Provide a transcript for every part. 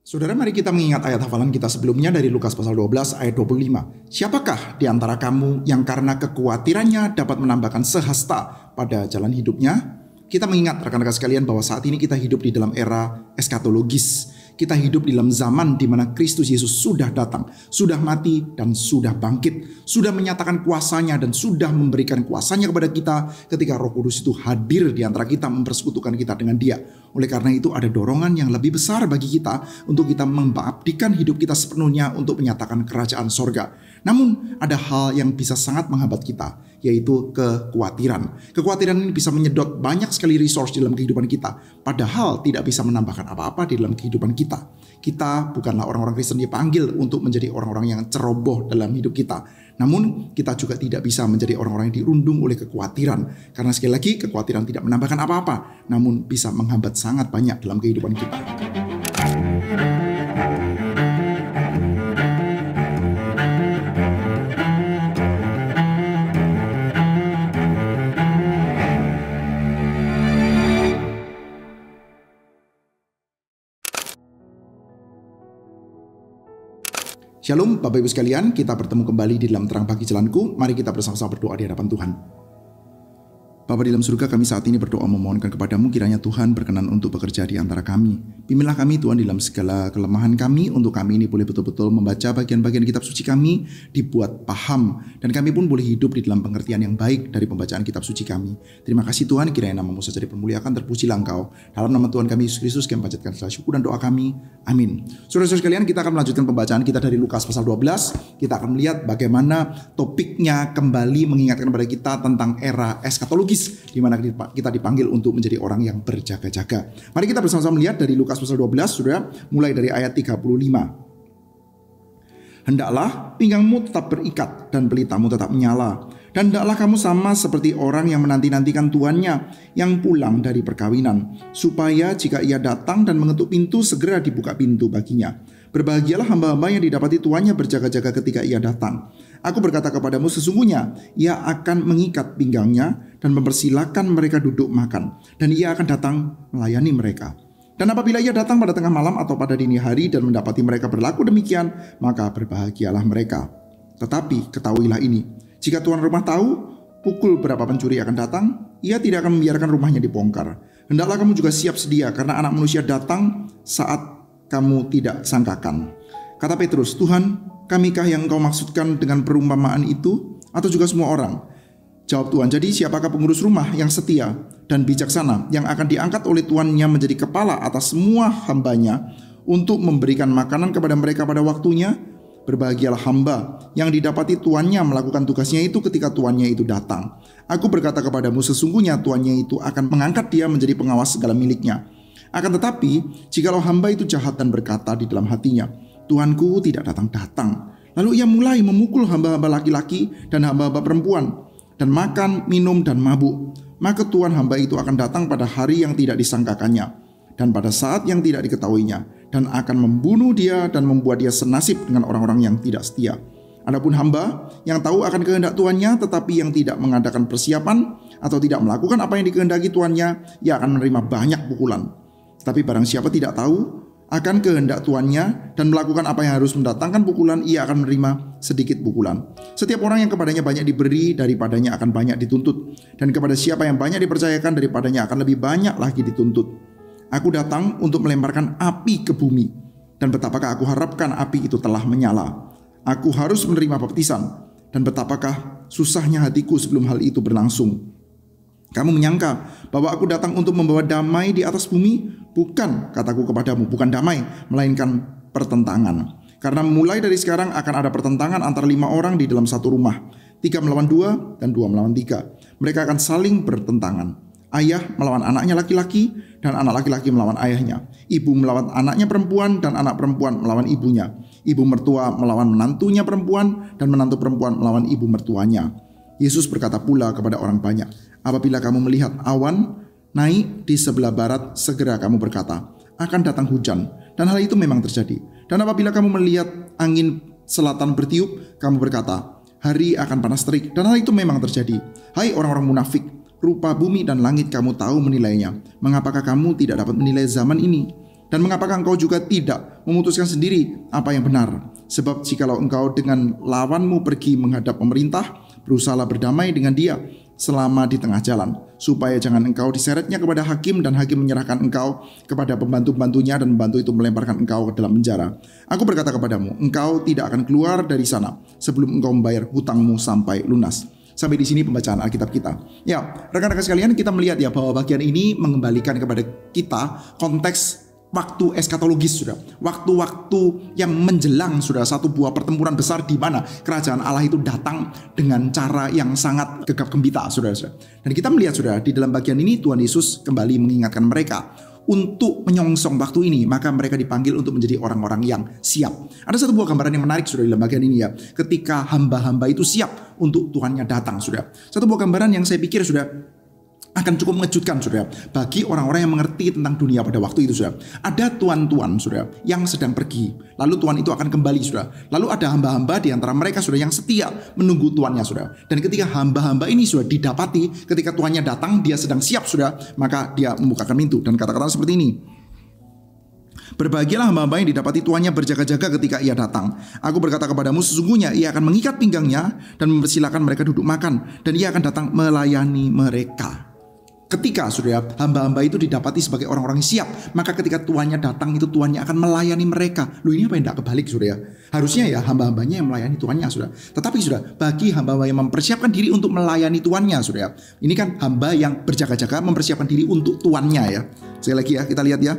Saudara, mari kita mengingat ayat hafalan kita sebelumnya dari Lukas pasal 12 ayat 25. Siapakah di antara kamu yang karena kekhawatirannya dapat menambahkan sehasta pada jalan hidupnya? Kita mengingat rekan-rekan sekalian bahwa saat ini kita hidup di dalam era eskatologis. Kita hidup di dalam zaman di mana Kristus Yesus sudah datang, sudah mati dan sudah bangkit, sudah menyatakan kuasanya dan sudah memberikan kuasanya kepada kita ketika Roh Kudus itu hadir di antara kita, mempersekutukan kita dengan Dia. Oleh karena itu ada dorongan yang lebih besar bagi kita untuk kita mengabdikan hidup kita sepenuhnya untuk menyatakan kerajaan sorga. Namun ada hal yang bisa sangat menghambat kita, yaitu kekhawatiran. Kekhawatiran ini bisa menyedot banyak sekali resource dalam kehidupan kita, padahal tidak bisa menambahkan apa-apa di dalam kehidupan kita. Kita bukanlah orang-orang Kristen dipanggil untuk menjadi orang-orang yang ceroboh dalam hidup kita. Namun kita juga tidak bisa menjadi orang-orang yang dirundung oleh kekhawatiran. Karena sekali lagi kekhawatiran tidak menambahkan apa-apa, namun bisa menghambat sangat banyak dalam kehidupan kita. Shalom Bapak Ibu sekalian, kita bertemu kembali di dalam Terang Pagi Jalanku. Mari kita bersama-sama berdoa di hadapan Tuhan. Bapa di dalam surga, kami saat ini berdoa memohonkan kepadamu kiranya Tuhan berkenan untuk bekerja di antara kami. Pimpinlah kami Tuhan di dalam segala kelemahan kami, untuk kami ini boleh betul-betul membaca bagian-bagian kitab suci kami, dibuat paham, dan kami pun boleh hidup di dalam pengertian yang baik dari pembacaan kitab suci kami. Terima kasih Tuhan, kiranya namamu saja dipermuliakan, terpujilah Engkau. Dalam nama Tuhan kami Yesus Kristus, kami panjatkan segala syukur dan doa kami. Amin. Saudara-saudara sekalian, kita akan melanjutkan pembacaan kita dari Lukas pasal 12. Kita akan melihat bagaimana topiknya kembali mengingatkan kepada kita tentang era eskatologis, di mana kita dipanggil untuk menjadi orang yang berjaga-jaga. Mari kita bersama-sama melihat dari Lukas pasal 12, saudara, mulai dari ayat 35. Hendaklah pinggangmu tetap berikat dan pelitamu tetap menyala. Dan hendaklah kamu sama seperti orang yang menanti-nantikan tuannya yang pulang dari perkawinan, supaya jika ia datang dan mengetuk pintu, segera dibuka pintu baginya. Berbahagialah hamba-hamba yang didapati tuannya berjaga-jaga ketika ia datang. Aku berkata kepadamu, sesungguhnya ia akan mengikat pinggangnya dan mempersilahkan mereka duduk makan, dan ia akan datang melayani mereka. Dan apabila ia datang pada tengah malam atau pada dini hari dan mendapati mereka berlaku demikian, maka berbahagialah mereka. Tetapi ketahuilah ini, jika tuan rumah tahu pukul berapa pencuri akan datang, ia tidak akan membiarkan rumahnya dibongkar. Hendaklah kamu juga siap sedia, karena anak manusia datang saat kamu tidak sangkakan. Kata Petrus, Tuhan, kamikah yang engkau maksudkan dengan perumpamaan itu, atau juga semua orang? Jawab Tuhan, jadi siapakah pengurus rumah yang setia dan bijaksana yang akan diangkat oleh tuannya menjadi kepala atas semua hambanya untuk memberikan makanan kepada mereka pada waktunya? Berbahagialah hamba yang didapati tuannya melakukan tugasnya itu ketika tuannya itu datang. Aku berkata kepadamu, sesungguhnya tuannya itu akan mengangkat dia menjadi pengawas segala miliknya. Akan tetapi, jikalau hamba itu jahat dan berkata di dalam hatinya, Tuanku tidak datang-datang, lalu ia mulai memukul hamba-hamba laki-laki dan hamba-hamba perempuan, dan makan, minum, dan mabuk, maka tuan hamba itu akan datang pada hari yang tidak disangkakannya, dan pada saat yang tidak diketahuinya, dan akan membunuh dia dan membuat dia senasib dengan orang-orang yang tidak setia. Adapun hamba yang tahu akan kehendak tuannya, tetapi yang tidak mengadakan persiapan atau tidak melakukan apa yang dikehendaki tuannya, ia akan menerima banyak pukulan. Tapi barang siapa tidak tahu akan kehendak tuannya dan melakukan apa yang harus mendatangkan pukulan, ia akan menerima sedikit pukulan. Setiap orang yang kepadanya banyak diberi, daripadanya akan banyak dituntut. Dan kepada siapa yang banyak dipercayakan, daripadanya akan lebih banyak lagi dituntut. Aku datang untuk melemparkan api ke bumi, dan betapakah aku harapkan api itu telah menyala. Aku harus menerima baptisan, dan betapakah susahnya hatiku sebelum hal itu berlangsung. Kamu menyangka bahwa aku datang untuk membawa damai di atas bumi? Bukan, kataku kepadamu, bukan damai, melainkan pertentangan. Karena mulai dari sekarang akan ada pertentangan antara 5 orang di dalam satu rumah. 3 melawan 2 dan 2 melawan 3. Mereka akan saling bertentangan. Ayah melawan anaknya laki-laki dan anak laki-laki melawan ayahnya. Ibu melawan anaknya perempuan dan anak perempuan melawan ibunya. Ibu mertua melawan menantunya perempuan dan menantu perempuan melawan ibu mertuanya. Yesus berkata pula kepada orang banyak, apabila kamu melihat awan naik di sebelah barat, segera kamu berkata, akan datang hujan. Dan hal itu memang terjadi. Dan apabila kamu melihat angin selatan bertiup, kamu berkata, hari akan panas terik. Dan hal itu memang terjadi. Hai orang-orang munafik, rupa bumi dan langit kamu tahu menilainya. Mengapakah kamu tidak dapat menilai zaman ini? Dan mengapakah engkau juga tidak memutuskan sendiri apa yang benar? Sebab jikalau engkau dengan lawanmu pergi menghadap pemerintah, berusahalah berdamai dengan dia selama di tengah jalan, supaya jangan engkau diseretnya kepada hakim dan hakim menyerahkan engkau kepada pembantu-pembantunya dan pembantu itu melemparkan engkau ke dalam penjara. Aku berkata kepadamu, engkau tidak akan keluar dari sana sebelum engkau membayar hutangmu sampai lunas. Sampai di sini pembacaan Alkitab kita. Ya, rekan-rekan sekalian, kita melihat ya bahwa bagian ini mengembalikan kepada kita konteks waktu eskatologis, sudah. Waktu-waktu yang menjelang, sudah, satu buah pertempuran besar di mana kerajaan Allah itu datang dengan cara yang sangat gegap gempita, sudah. Dan kita melihat, sudah, di dalam bagian ini Tuhan Yesus kembali mengingatkan mereka untuk menyongsong waktu ini, maka mereka dipanggil untuk menjadi orang-orang yang siap. Ada satu buah gambaran yang menarik, sudah, dalam bagian ini ya. Ketika hamba-hamba itu siap untuk Tuhannya datang, sudah. Satu buah gambaran yang saya pikir, sudah, akan cukup mengejutkan, sudah, bagi orang-orang yang mengerti tentang dunia pada waktu itu, sudah. Ada tuan-tuan, sudah, yang sedang pergi, lalu tuan itu akan kembali, sudah. Lalu ada hamba-hamba di antara mereka, sudah, yang setia menunggu tuannya, sudah. Dan ketika hamba-hamba ini sudah didapati, ketika tuannya datang, dia sedang siap, sudah, maka dia membukakan pintu dan kata-kata seperti ini. Berbahagialah hamba-hamba yang didapati tuannya berjaga-jaga ketika ia datang. Aku berkata kepadamu, sesungguhnya ia akan mengikat pinggangnya dan mempersilahkan mereka duduk makan, dan ia akan datang melayani mereka. Ketika, sudah, hamba-hamba itu didapati sebagai orang-orang yang siap, maka ketika tuannya datang itu tuannya akan melayani mereka. Loh, ini apa yang tidak kebalik, sudah ya? Harusnya ya hamba-hambanya yang melayani tuannya, sudah. Tetapi, sudah, bagi hamba-hamba yang mempersiapkan diri untuk melayani tuannya, sudah ya. Ini kan hamba yang berjaga-jaga mempersiapkan diri untuk tuannya ya. Sekali lagi ya, kita lihat ya.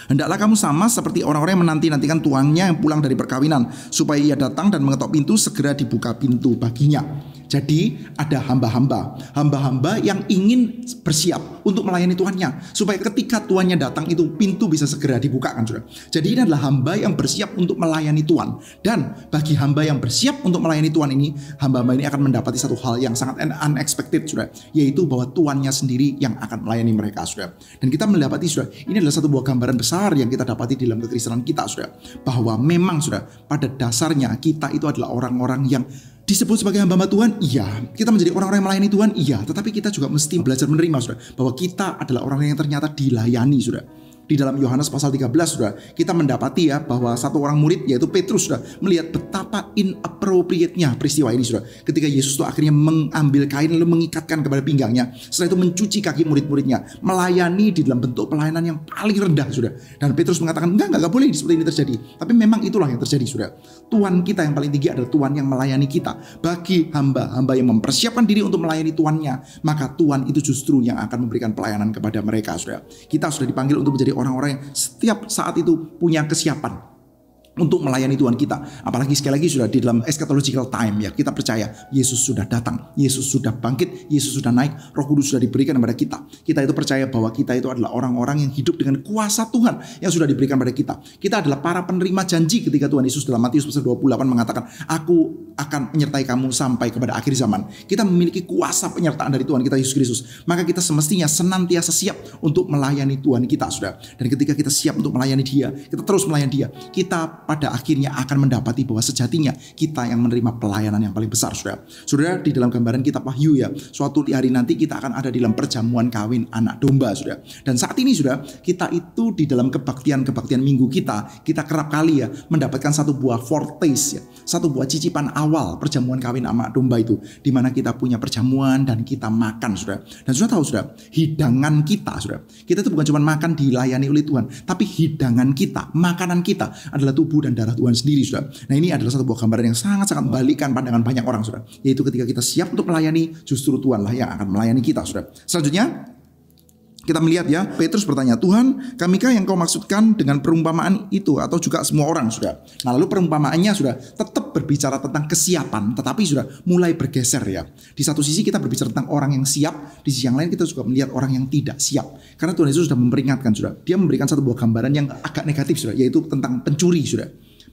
Hendaklah kamu sama seperti orang-orang yang menanti-nantikan tuannya yang pulang dari perkawinan, supaya ia datang dan mengetok pintu, segera dibuka pintu baginya. Jadi ada hamba-hamba yang ingin bersiap untuk melayani tuannya, supaya ketika tuannya datang itu pintu bisa segera dibukakan, sudah. Jadi ini adalah hamba yang bersiap untuk melayani Tuhan. Dan bagi hamba yang bersiap untuk melayani Tuhan ini, hamba-hamba ini akan mendapati satu hal yang sangat unexpected, sudah, yaitu bahwa tuannya sendiri yang akan melayani mereka, sudah. Dan kita mendapati, sudah, ini adalah satu buah gambaran besar yang kita dapati di dalam kekristenan kita, sudah, bahwa memang, sudah, pada dasarnya kita itu adalah orang-orang yang disebut sebagai hamba-hamba Tuhan, iya. Kita menjadi orang-orang yang melayani Tuhan, iya. Tetapi kita juga mesti belajar menerima, sudah, bahwa kita adalah orang yang ternyata dilayani, sudah. Di dalam Yohanes pasal 13, sudah, kita mendapati ya bahwa satu orang murid, yaitu Petrus, sudah, melihat betapa inappropriate-nya peristiwa ini, sudah. Ketika Yesus itu akhirnya mengambil kain lalu mengikatkan kepada pinggangnya, setelah itu mencuci kaki murid-muridnya, melayani di dalam bentuk pelayanan yang paling rendah, sudah. Dan Petrus mengatakan, enggak boleh seperti ini terjadi. Tapi memang itulah yang terjadi, sudah. Tuhan kita yang paling tinggi adalah Tuhan yang melayani kita. Bagi hamba-hamba yang mempersiapkan diri untuk melayani Tuannya, maka Tuhan itu justru yang akan memberikan pelayanan kepada mereka, sudah. Kita sudah dipanggil untuk menjadi orang-orang yang setiap saat itu punya kesiapan untuk melayani Tuhan kita. Apalagi sekali lagi, sudah, di dalam eschatological time ya, kita percaya Yesus sudah datang, Yesus sudah bangkit, Yesus sudah naik, Roh Kudus sudah diberikan kepada kita. Kita itu percaya bahwa kita itu adalah orang-orang yang hidup dengan kuasa Tuhan yang sudah diberikan kepada kita. Kita adalah para penerima janji ketika Tuhan Yesus dalam Matius pasal 28 mengatakan, aku akan menyertai kamu sampai kepada akhir zaman. Kita memiliki kuasa penyertaan dari Tuhan kita Yesus Kristus. Maka kita semestinya senantiasa siap untuk melayani Tuhan kita, sudah. Dan ketika kita siap untuk melayani Dia, kita terus melayani Dia, kita pada akhirnya akan mendapati bahwa sejatinya kita yang menerima pelayanan yang paling besar, sudah. Sudah, di dalam gambaran kitab Wahyu ya, suatu hari nanti kita akan ada di dalam perjamuan kawin anak domba, sudah. Dan saat ini, sudah, kita itu di dalam kebaktian minggu kita kerap kali ya mendapatkan satu buah foretaste ya, satu buah cicipan awal perjamuan kawin anak domba itu, di mana kita punya perjamuan dan kita makan, sudah. Dan sudah tahu, sudah, hidangan kita, sudah. Kita itu bukan cuma makan dilayani oleh Tuhan, tapi hidangan kita, makanan kita adalah tubuh dan darah Tuhan sendiri, sudah. Nah, ini adalah satu buah gambaran yang sangat-sangat membalikan pandangan banyak orang, sudah. Yaitu ketika kita siap untuk melayani, justru Tuhanlah yang akan melayani kita, sudah. Selanjutnya kita melihat ya, Petrus bertanya, Tuhan, kamikah yang kau maksudkan dengan perumpamaan itu, atau juga semua orang, sudah? Nah, lalu perumpamaannya, sudah, tetap berbicara tentang kesiapan, tetapi sudah mulai bergeser ya. Di satu sisi kita berbicara tentang orang yang siap, di sisi yang lain kita juga melihat orang yang tidak siap. Karena Tuhan Yesus sudah memperingatkan, sudah. Dia memberikan satu buah gambaran yang agak negatif, sudah, yaitu tentang pencuri, sudah.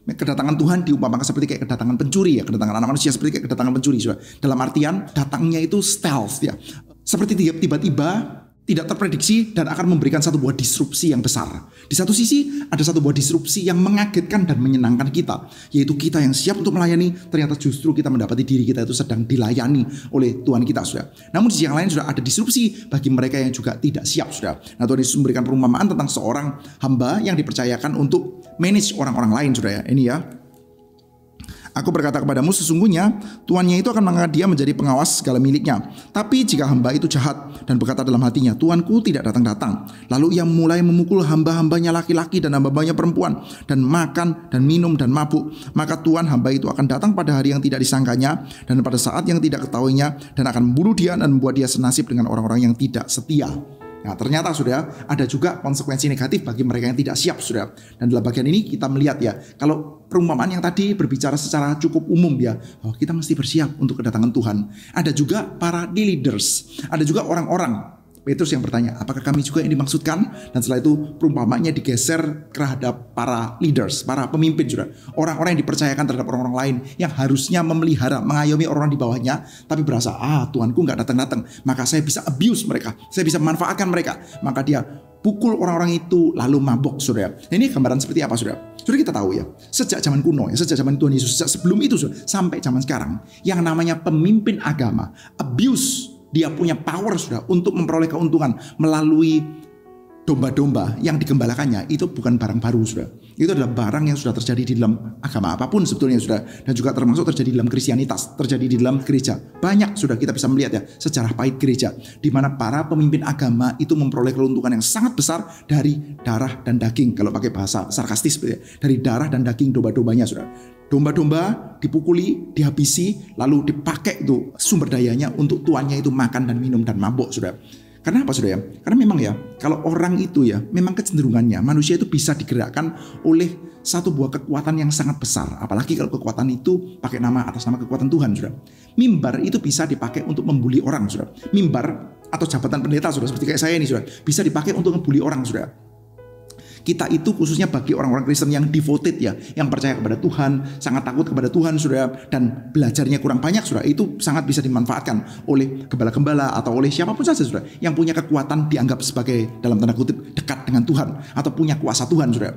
Kedatangan Tuhan diumpamakan seperti kayak kedatangan pencuri ya, kedatangan anak manusia seperti kayak kedatangan pencuri, sudah. Dalam artian datangnya itu stealth ya, seperti tiba-tiba tidak terprediksi dan akan memberikan satu buah disrupsi yang besar. Di satu sisi ada satu buah disrupsi yang mengagetkan dan menyenangkan kita, yaitu kita yang siap untuk melayani, ternyata justru kita mendapati diri kita itu sedang dilayani oleh Tuhan kita, saudara. Namun di sisi yang lain sudah ada disrupsi bagi mereka yang juga tidak siap, saudara. Nah, Tuhan Yesus memberikan perumpamaan tentang seorang hamba yang dipercayakan untuk manage orang-orang lain, saudara. Ini ya. Aku berkata kepadamu, sesungguhnya tuannya itu akan mengangkat dia menjadi pengawas segala miliknya. Tapi jika hamba itu jahat dan berkata dalam hatinya, Tuanku tidak datang-datang, lalu ia mulai memukul hamba-hambanya laki-laki dan hamba-hambanya perempuan, dan makan dan minum dan mabuk, maka tuan hamba itu akan datang pada hari yang tidak disangkanya dan pada saat yang tidak ketahuinya, dan akan membunuh dia dan membuat dia senasib dengan orang-orang yang tidak setia. Nah, ternyata sudah ada juga konsekuensi negatif bagi mereka yang tidak siap, sudah. Dan dalam bagian ini kita melihat ya, kalau perumpamaan yang tadi berbicara secara cukup umum ya, bahwa kita mesti bersiap untuk kedatangan Tuhan. Ada juga para leaders, ada juga orang-orang. Petrus yang bertanya, apakah kami juga yang dimaksudkan? Dan setelah itu perumpamaannya digeser terhadap para leaders, para pemimpin, sudah. Orang-orang yang dipercayakan terhadap orang-orang lain yang harusnya memelihara, mengayomi orang di bawahnya, tapi berasa, Tuanku nggak datang-datang, maka saya bisa abuse mereka, saya bisa memanfaatkan mereka. Maka dia pukul orang-orang itu lalu mabok, saudara. Ini gambaran seperti apa, saudara? Sudah kita tahu ya, sejak zaman kuno ya, sejak zaman Tuhan Yesus, sejak sebelum itu sampai zaman sekarang, yang namanya pemimpin agama abuse. Dia punya power sudah untuk memperoleh keuntungan melalui domba-domba yang digembalakannya. Itu bukan barang baru, sudah. Itu adalah barang yang sudah terjadi di dalam agama apapun sebetulnya, sudah. Dan juga termasuk terjadi di dalam Kristianitas, terjadi di dalam gereja. Banyak sudah kita bisa melihat ya sejarah pahit gereja, di mana para pemimpin agama itu memperoleh keuntungan yang sangat besar dari darah dan daging. Kalau pakai bahasa sarkastis, ya, dari darah dan daging domba-dombanya, sudah. Domba-domba dipukuli, dihabisi, lalu dipakai itu sumber dayanya untuk tuannya itu makan dan minum dan mabuk, sudah. Karena apa, saudara? Karena memang ya, kalau orang itu ya, memang kecenderungannya manusia itu bisa digerakkan oleh satu buah kekuatan yang sangat besar. Apalagi kalau kekuatan itu pakai nama atas nama kekuatan Tuhan, saudara. Mimbar itu bisa dipakai untuk membuli orang, saudara. Mimbar atau jabatan pendeta, saudara, seperti kayak saya ini, saudara, bisa dipakai untuk membuli orang, saudara. Kita itu khususnya bagi orang-orang Kristen yang devoted ya, yang percaya kepada Tuhan, sangat takut kepada Tuhan, saudara, dan belajarnya kurang banyak, saudara, itu sangat bisa dimanfaatkan oleh gembala-gembala atau oleh siapapun saja, saudara, yang punya kekuatan dianggap sebagai dalam tanda kutip dekat dengan Tuhan atau punya kuasa Tuhan, saudara.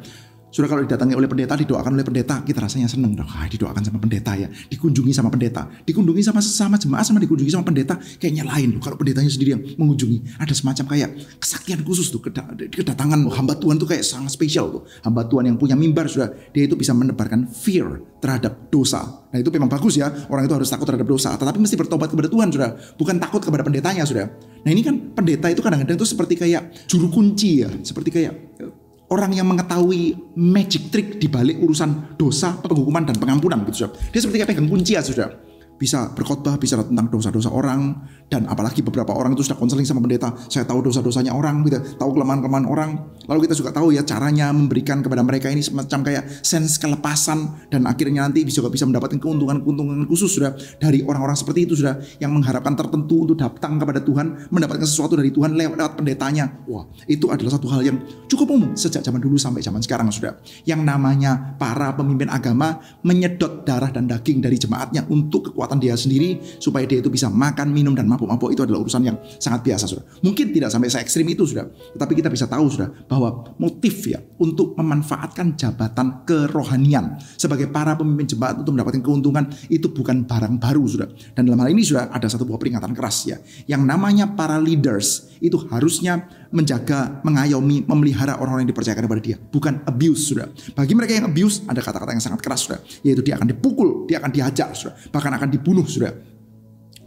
Saudara, kalau didatangi oleh pendeta, didoakan oleh pendeta, kita rasanya seneng. Didoakan sama pendeta ya, dikunjungi sama pendeta, dikunjungi sama sesama jemaat, sama dikunjungi sama pendeta, kayaknya lain loh. Kalau pendetanya sendiri yang mengunjungi, ada semacam kayak kesaktian khusus tuh, kedatangan hamba Tuhan tuh kayak sangat spesial tuh. Hamba Tuhan yang punya mimbar, sudah, dia itu bisa menebarkan fear terhadap dosa. Nah, itu memang bagus ya, orang itu harus takut terhadap dosa, tetapi mesti bertobat kepada Tuhan, sudah, bukan takut kepada pendetanya, sudah. Nah, ini kan pendeta itu kadang-kadang tuh seperti kayak juru kunci ya, seperti kayak orang yang mengetahui magic trick di balik urusan dosa, penghukuman dan pengampunan, gitu, saudara. Dia seperti kayak pegang kunci ya, saudara. Bisa berkhotbah, bicara tentang dosa-dosa orang, dan apalagi beberapa orang itu sudah konseling sama pendeta. Saya tahu dosa-dosanya orang, gitu, tahu kelemahan-kelemahan orang. Lalu kita juga tahu ya caranya memberikan kepada mereka ini semacam kayak sense kelepasan, dan akhirnya nanti bisa mendapatkan keuntungan-keuntungan khusus, sudah, dari orang-orang seperti itu, sudah, yang mengharapkan tertentu untuk datang kepada Tuhan, mendapatkan sesuatu dari Tuhan lewat pendetanya. Wah, itu adalah satu hal yang cukup umum sejak zaman dulu sampai zaman sekarang, sudah. Yang namanya para pemimpin agama menyedot darah dan daging dari jemaatnya untuk kekuatan dia sendiri, supaya dia itu bisa makan, minum, dan mabuk-mabuk. Itu adalah urusan yang sangat biasa, sudah. Mungkin tidak sampai se-ekstrim itu, sudah, tetapi kita bisa tahu, sudah, bahwa motif ya untuk memanfaatkan jabatan kerohanian sebagai para pemimpin jemaat untuk mendapatkan keuntungan itu bukan barang baru, sudah. Dan dalam hal ini sudah ada satu buah peringatan keras ya, yang namanya para leaders itu harusnya menjaga, mengayomi, memelihara orang-orang yang dipercayakan kepada dia, bukan abuse, sudah. Bagi mereka yang abuse ada kata-kata yang sangat keras, sudah, yaitu dia akan dipukul, dia akan dihajar, sudah, bahkan akan dibunuh, sudah.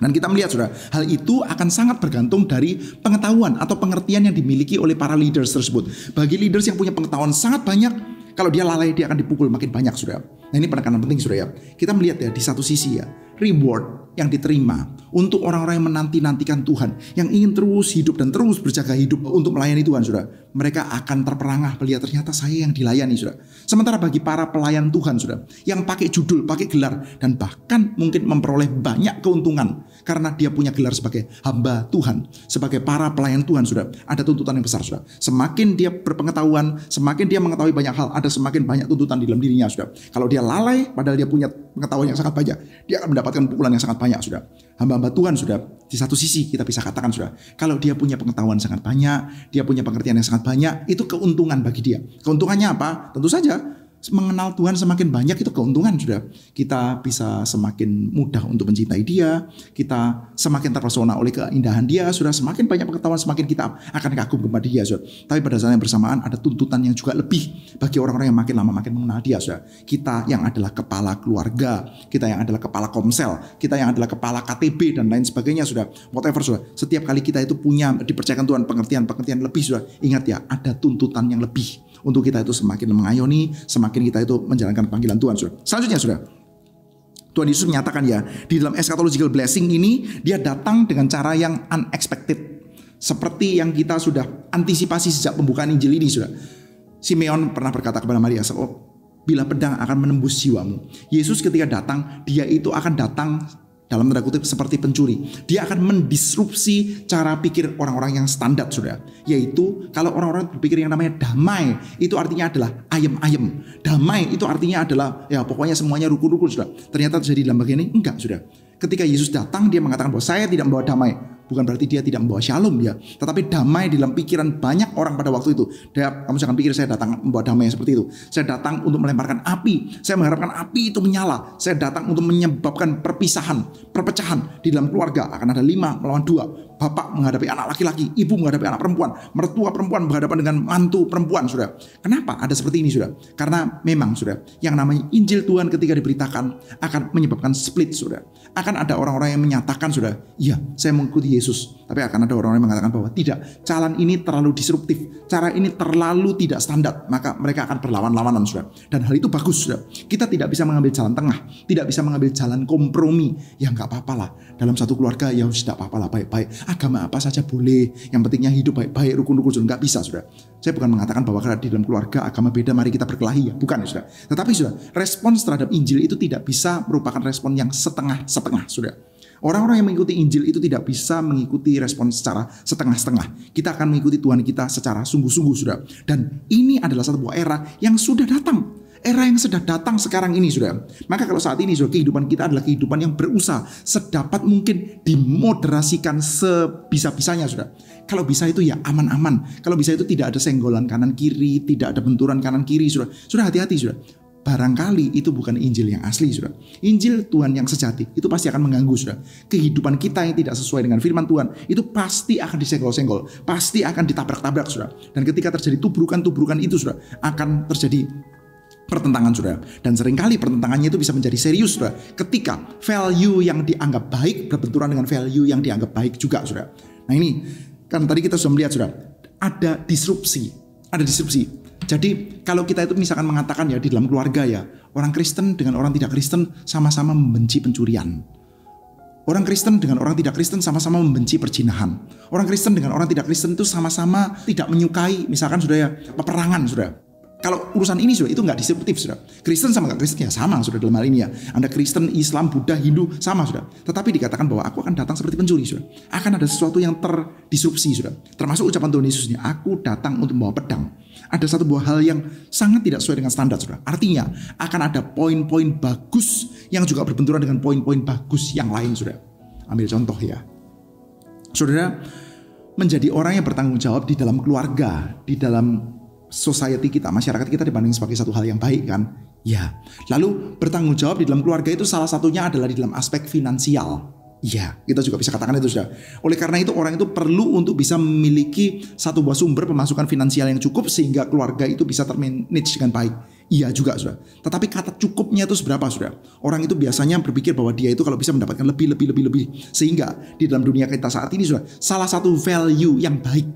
Dan kita melihat, sudah, hal itu akan sangat bergantung dari pengetahuan atau pengertian yang dimiliki oleh para leaders tersebut. Bagi leaders yang punya pengetahuan sangat banyak, kalau dia lalai dia akan dipukul makin banyak, sudah. Nah, ini penekanan penting, sudah ya. Kita melihat ya di satu sisi ya, reward yang diterima untuk orang-orang yang menanti-nantikan Tuhan, yang ingin terus hidup dan terus berjaga hidup untuk melayani Tuhan, sudah. Mereka akan terperangah melihat ternyata saya yang dilayani, sudah. Sementara bagi para pelayan Tuhan, sudah, yang pakai judul, pakai gelar, dan bahkan mungkin memperoleh banyak keuntungan karena dia punya gelar sebagai hamba Tuhan, sebagai para pelayan Tuhan, sudah, ada tuntutan yang besar, sudah. Semakin dia berpengetahuan, semakin dia mengetahui banyak hal, ada semakin banyak tuntutan di dalam dirinya, sudah. Kalau dia dia lalai, padahal dia punya pengetahuan yang sangat banyak, dia akan mendapatkan pukulan yang sangat banyak, sudah. Hamba-hamba Tuhan, sudah. Di satu sisi kita bisa katakan, sudah, kalau dia punya pengetahuan sangat banyak, dia punya pengertian yang sangat banyak, itu keuntungan bagi dia. Keuntungannya apa? Tentu saja mengenal Tuhan semakin banyak, itu keuntungan, sudah. Kita bisa semakin mudah untuk mencintai dia, kita semakin terpesona oleh keindahan dia, sudah. Semakin banyak pengetahuan, semakin kita akan kagum kepada dia, sudah. Tapi pada saat yang bersamaan ada tuntutan yang juga lebih bagi orang-orang yang makin lama makin mengenal dia, sudah. Kita yang adalah kepala keluarga, kita yang adalah kepala komsel, kita yang adalah kepala KTB dan lain sebagainya, sudah. Whatever, sudah. Setiap kali kita itu punya dipercayakan Tuhan pengertian lebih, sudah. Ingat ya, ada tuntutan yang lebih untuk kita itu semakin mengayoni, semakin kita itu menjalankan panggilan Tuhan, sudah. Selanjutnya, sudah, Tuhan Yesus menyatakan ya, di dalam eschatological blessing ini dia datang dengan cara yang unexpected, seperti yang kita sudah antisipasi sejak pembukaan Injil ini, sudah. Simeon pernah berkata kepada Maria, bila pedang akan menembus jiwamu. Yesus ketika datang, dia itu akan datang dalam tanda kutip seperti pencuri. Dia akan mendisrupsi cara pikir orang-orang yang standar, sudah. Yaitu kalau orang-orang berpikir yang namanya damai, itu artinya adalah ayem-ayem. Damai itu artinya adalah ya pokoknya semuanya rukun-rukun, sudah. Ternyata terjadi dalam bagian ini enggak, sudah. Ketika Yesus datang, dia mengatakan bahwa saya tidak membawa damai. Bukan berarti dia tidak membawa shalom ya, tetapi damai di dalam pikiran banyak orang pada waktu itu. Kamu jangan pikir saya datang membawa damai seperti itu. Saya datang untuk melemparkan api. Saya mengharapkan api itu menyala. Saya datang untuk menyebabkan perpisahan, perpecahan di dalam keluarga. Akan ada 5 melawan 2. Bapak menghadapi anak laki-laki, ibu menghadapi anak perempuan, mertua perempuan berhadapan dengan mantu perempuan, sudah. Kenapa ada seperti ini, sudah? Karena memang, sudah, yang namanya Injil Tuhan ketika diberitakan akan menyebabkan split, sudah. Akan ada orang-orang yang menyatakan, sudah, iya, saya mengikuti Yesus. Tapi akan ada orang-orang yang mengatakan bahwa tidak, jalan ini terlalu disruptif, cara ini terlalu tidak standar, maka mereka akan berlawan-lawanan, sudah. Dan hal itu bagus, sudah. Kita tidak bisa mengambil jalan tengah, tidak bisa mengambil jalan kompromi. Ya nggak apa-apa lah, dalam satu keluarga ya tidak apa-apa lah, baik-baik. Agama apa saja boleh, yang pentingnya hidup baik-baik, rukun-rukun, sudah. Nggak bisa, sudah. Saya bukan mengatakan bahwa di dalam keluarga agama beda mari kita berkelahi, ya, bukan, sudah. Tetapi sudah, respons terhadap Injil itu tidak bisa merupakan respon yang setengah-setengah, sudah. Orang-orang yang mengikuti Injil itu tidak bisa mengikuti respon secara setengah-setengah. Kita akan mengikuti Tuhan kita secara sungguh-sungguh, sudah. Dan ini adalah satu buah era yang sudah datang. Era yang sudah datang sekarang ini, sudah. Maka kalau saat ini, sudah, kehidupan kita adalah kehidupan yang berusaha sedapat mungkin dimoderasikan sebisa-bisanya, sudah. Kalau bisa itu ya aman-aman. Kalau bisa itu tidak ada senggolan kanan kiri, tidak ada benturan kanan kiri, sudah. Sudah, hati-hati, sudah. Barangkali itu bukan Injil yang asli, sudah. Injil Tuhan yang sejati itu pasti akan mengganggu, sudah. Kehidupan kita yang tidak sesuai dengan firman Tuhan itu pasti akan disenggol-senggol, pasti akan ditabrak-tabrak, sudah. Dan ketika terjadi tubrukan-tubrukan itu, sudah, akan terjadi pertentangan, sudah. Dan seringkali pertentangannya itu bisa menjadi serius, sudah. Ketika value yang dianggap baik berbenturan dengan value yang dianggap baik juga, sudah. Nah ini kan tadi kita sudah melihat, sudah, ada disrupsi. Jadi kalau kita itu misalkan mengatakan ya di dalam keluarga ya, orang Kristen dengan orang tidak Kristen sama-sama membenci pencurian. Orang Kristen dengan orang tidak Kristen sama-sama membenci perzinahan. Orang Kristen dengan orang tidak Kristen itu sama-sama tidak menyukai misalkan, sudah ya, peperangan, sudah. Kalau urusan ini, sudah, itu nggak disruptif, sudah. Kristen sama nggak Kristen ya sama, sudah, dalam hal ini ya. Anda Kristen, Islam, Buddha, Hindu sama, sudah. Tetapi dikatakan bahwa aku akan datang seperti pencuri, sudah. Akan ada sesuatu yang terdisrupsi, sudah. Termasuk ucapan Tuhan Yesus ini, aku datang untuk membawa pedang. Ada satu buah hal yang sangat tidak sesuai dengan standar, sudah. Artinya akan ada poin-poin bagus yang juga berbenturan dengan poin-poin bagus yang lain, sudah. Ambil contoh ya. Saudara, menjadi orang yang bertanggung jawab di dalam keluarga, di dalam society kita, masyarakat kita dipandang sebagai satu hal yang baik, kan? Ya. Lalu bertanggung jawab di dalam keluarga itu salah satunya adalah di dalam aspek finansial. Ya, kita juga bisa katakan itu, sudah. Oleh karena itu orang itu perlu untuk bisa memiliki satu buah sumber pemasukan finansial yang cukup sehingga keluarga itu bisa termanage dengan baik. Iya juga, sudah. Tetapi kata cukupnya itu seberapa, sudah? Orang itu biasanya berpikir bahwa dia itu kalau bisa mendapatkan lebih. Sehingga di dalam dunia kita saat ini, sudah, salah satu value yang baik,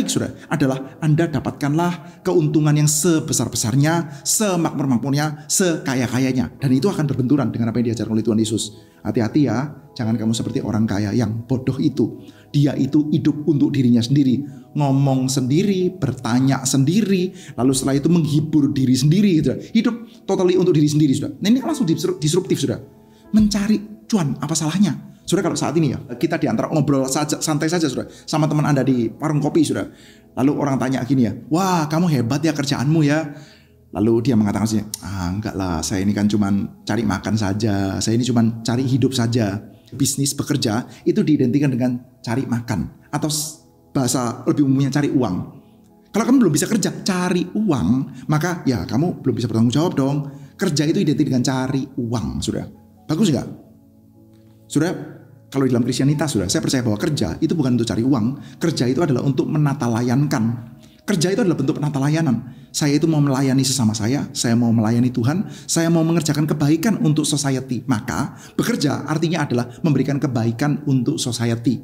sudah, adalah Anda dapatkanlah keuntungan yang sebesar-besarnya, semakmur-makmurnya, sekaya-kayanya. Dan itu akan berbenturan dengan apa yang diajarkan oleh Tuhan Yesus. Hati-hati ya, jangan kamu seperti orang kaya yang bodoh itu. Dia itu hidup untuk dirinya sendiri, ngomong sendiri, bertanya sendiri, lalu setelah itu menghibur diri sendiri, sudah. Hidup totally untuk diri sendiri, sudah. Nah, ini langsung disruptif, sudah. Mencari cuan, apa salahnya? Saudara, kalau saat ini ya, kita diantara ngobrol saja, santai saja, saudara, sama teman Anda di warung kopi, saudara. Lalu orang tanya gini ya, wah kamu hebat ya kerjaanmu ya. Lalu dia mengatakan sih, enggak lah, saya ini kan cuman cari makan saja, saya ini cuman cari hidup saja. Bisnis, bekerja itu diidentikan dengan cari makan, atau bahasa lebih umumnya cari uang. Kalau kamu belum bisa kerja, cari uang, maka ya kamu belum bisa bertanggung jawab dong. Kerja itu identik dengan cari uang, saudara. Bagus nggak? Saudara, kalau di dalam Kristianitas, saudara, saya percaya bahwa kerja itu bukan untuk cari uang. Kerja itu adalah untuk menata layankan. Kerja itu adalah bentuk penata layanan. Saya itu mau melayani sesama saya mau melayani Tuhan, saya mau mengerjakan kebaikan untuk society. Maka bekerja artinya adalah memberikan kebaikan untuk society.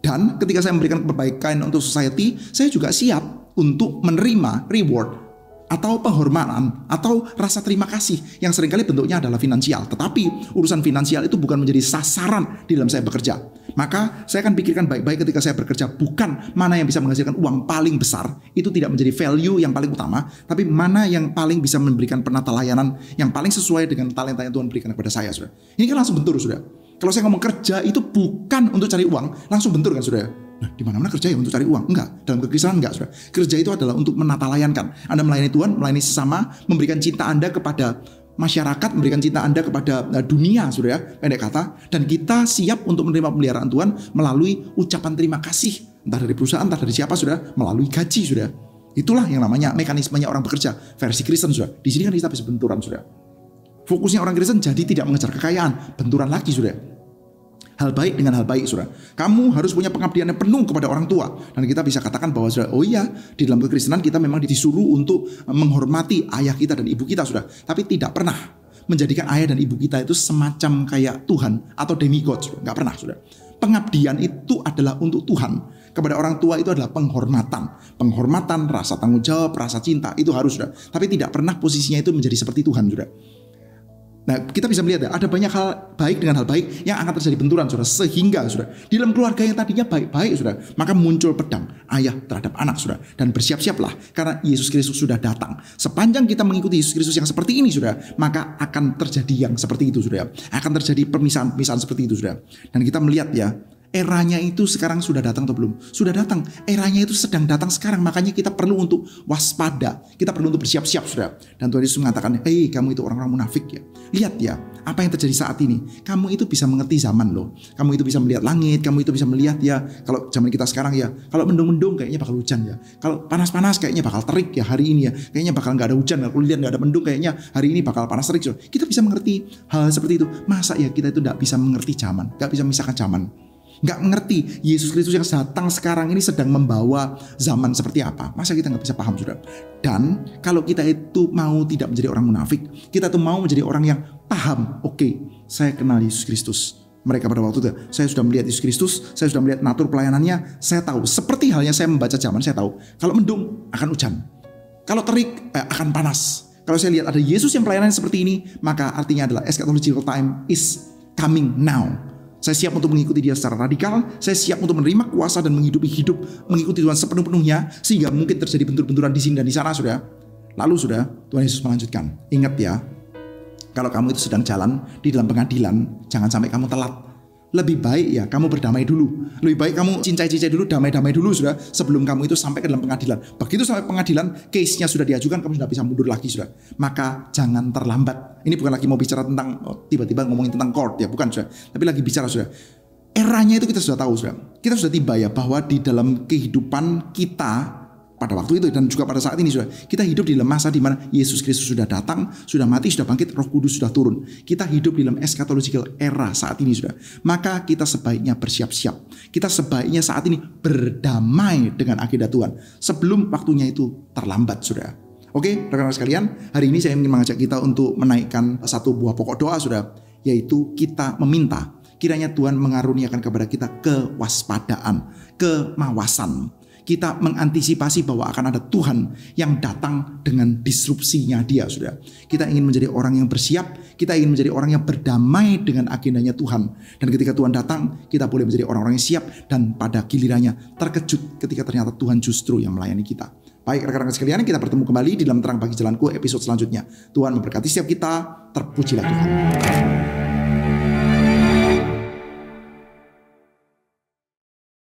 Dan ketika saya memberikan kebaikan untuk society, saya juga siap untuk menerima reward atau penghormatan atau rasa terima kasih yang seringkali bentuknya adalah finansial. Tetapi urusan finansial itu bukan menjadi sasaran di dalam saya bekerja. Maka saya akan pikirkan baik-baik ketika saya bekerja, bukan mana yang bisa menghasilkan uang paling besar, itu tidak menjadi value yang paling utama, tapi mana yang paling bisa memberikan penata layanan yang paling sesuai dengan talenta yang Tuhan berikan kepada saya, saudara. Ini kan langsung bentur, saudara. Kalau saya ngomong kerja itu bukan untuk cari uang, langsung bentur kan, saudara. Nah, di mana-mana kerja ya untuk cari uang? Enggak. Dalam kekristenan enggak, saudara. Kerja itu adalah untuk menata layankan. Anda melayani Tuhan, melayani sesama, memberikan cinta Anda kepada masyarakat, memberikan cinta Anda kepada dunia, saudara, pendek kata. Dan kita siap untuk menerima pemeliharaan Tuhan melalui ucapan terima kasih. Entah dari perusahaan, entah dari siapa, saudara, melalui gaji, saudara. Itulah yang namanya mekanismenya orang bekerja. Versi Kristen, saudara. Di sini kan kita bisa benturan, saudara. Fokusnya orang Kristen jadi tidak mengejar kekayaan. Benturan lagi, saudara. Hal baik dengan hal baik, saudara. Kamu harus punya pengabdian yang penuh kepada orang tua. Dan kita bisa katakan bahwa, saudara, oh iya, di dalam kekristenan kita memang disuruh untuk menghormati ayah kita dan ibu kita, saudara. Tapi tidak pernah menjadikan ayah dan ibu kita itu semacam kayak Tuhan atau demigod, saudara. Nggak pernah, saudara. Pengabdian itu adalah untuk Tuhan. Kepada orang tua itu adalah penghormatan. Penghormatan, rasa tanggung jawab, rasa cinta, itu harus, saudara. Tapi tidak pernah posisinya itu menjadi seperti Tuhan, saudara. Nah, kita bisa melihat ya, ada banyak hal baik dengan hal baik yang akan terjadi benturan, saudara. Sehingga, saudara, di dalam keluarga yang tadinya baik-baik, saudara, maka muncul pedang ayah terhadap anak, saudara. Dan bersiap-siaplah karena Yesus Kristus sudah datang. Sepanjang kita mengikuti Yesus Kristus yang seperti ini, saudara, maka akan terjadi yang seperti itu, saudara. Akan terjadi permisahan-permisahan seperti itu, saudara. Dan kita melihat ya, eranya itu sekarang sudah datang atau belum? Sudah datang. Eranya itu sedang datang sekarang. Makanya kita perlu untuk waspada. Kita perlu untuk bersiap-siap, saudara. Dan Tuhan Yesus mengatakan, hei, kamu itu orang-orang munafik ya. Lihat ya, apa yang terjadi saat ini. Kamu itu bisa mengerti zaman loh. Kamu itu bisa melihat langit. Kamu itu bisa melihat ya. Kalau zaman kita sekarang ya, kalau mendung-mendung kayaknya bakal hujan ya. Kalau panas-panas kayaknya bakal terik ya hari ini ya. Kayaknya bakal gak ada hujan. Kalau lihat gak ada mendung kayaknya hari ini bakal panas terik. Saudara. Kita bisa mengerti hal seperti itu. Masa ya kita itu gak bisa mengerti zaman. Gak bisa memisahkan zaman. Gak mengerti Yesus Kristus yang datang sekarang ini sedang membawa zaman seperti apa. Masa kita gak bisa paham, saudara? Dan kalau kita itu mau tidak menjadi orang munafik, kita tuh mau menjadi orang yang paham. Oke, saya kenal Yesus Kristus. Mereka pada waktu itu, saya sudah melihat Yesus Kristus, saya sudah melihat natur pelayanannya, saya tahu. Seperti halnya saya membaca zaman, saya tahu. Kalau mendung akan hujan. Kalau terik akan panas. Kalau saya lihat ada Yesus yang pelayanannya seperti ini, maka artinya adalah eschatological time is coming now. Saya siap untuk mengikuti dia secara radikal. Saya siap untuk menerima kuasa dan menghidupi hidup mengikuti Tuhan sepenuh-penuhnya, sehingga mungkin terjadi bentur-benturan di sini dan di sana, saudara. Lalu, saudara, Tuhan Yesus melanjutkan. Ingat ya, kalau kamu itu sedang jalan di dalam pengadilan, jangan sampai kamu telat. Lebih baik ya kamu berdamai dulu. Lebih baik kamu cincai-cincai dulu, damai-damai dulu, saudara, sebelum kamu itu sampai ke dalam pengadilan. Begitu sampai pengadilan, case-nya sudah diajukan, kamu sudah bisa mundur lagi, saudara. Maka jangan terlambat. Ini bukan lagi mau bicara tentang tiba-tiba ngomongin tentang court ya, bukan, saudara. Tapi lagi bicara, saudara. Eranya itu kita sudah tahu, saudara. Kita sudah tiba ya bahwa di dalam kehidupan kita pada waktu itu dan juga pada saat ini, saudara, kita hidup di dalam masa di mana Yesus Kristus sudah datang, sudah mati, sudah bangkit, Roh Kudus sudah turun. Kita hidup di dalam eschatological era saat ini, saudara. Maka kita sebaiknya bersiap-siap. Kita sebaiknya saat ini berdamai dengan agenda Tuhan sebelum waktunya itu terlambat, saudara. Oke, rekan-rekan sekalian, hari ini saya ingin mengajak kita untuk menaikkan satu buah pokok doa, saudara, yaitu kita meminta kiranya Tuhan mengaruniakan kepada kita kewaspadaan, kemawasan. Kita mengantisipasi bahwa akan ada Tuhan yang datang dengan disrupsinya dia, saudara. Kita ingin menjadi orang yang bersiap. Kita ingin menjadi orang yang berdamai dengan agendanya Tuhan. Dan ketika Tuhan datang, kita boleh menjadi orang-orang yang siap. Dan pada gilirannya terkejut ketika ternyata Tuhan justru yang melayani kita. Baik rekan-rekan sekalian, kita bertemu kembali di dalam Terang Bagi Jalanku episode selanjutnya. Tuhan memberkati setiap kita. Terpujilah Tuhan.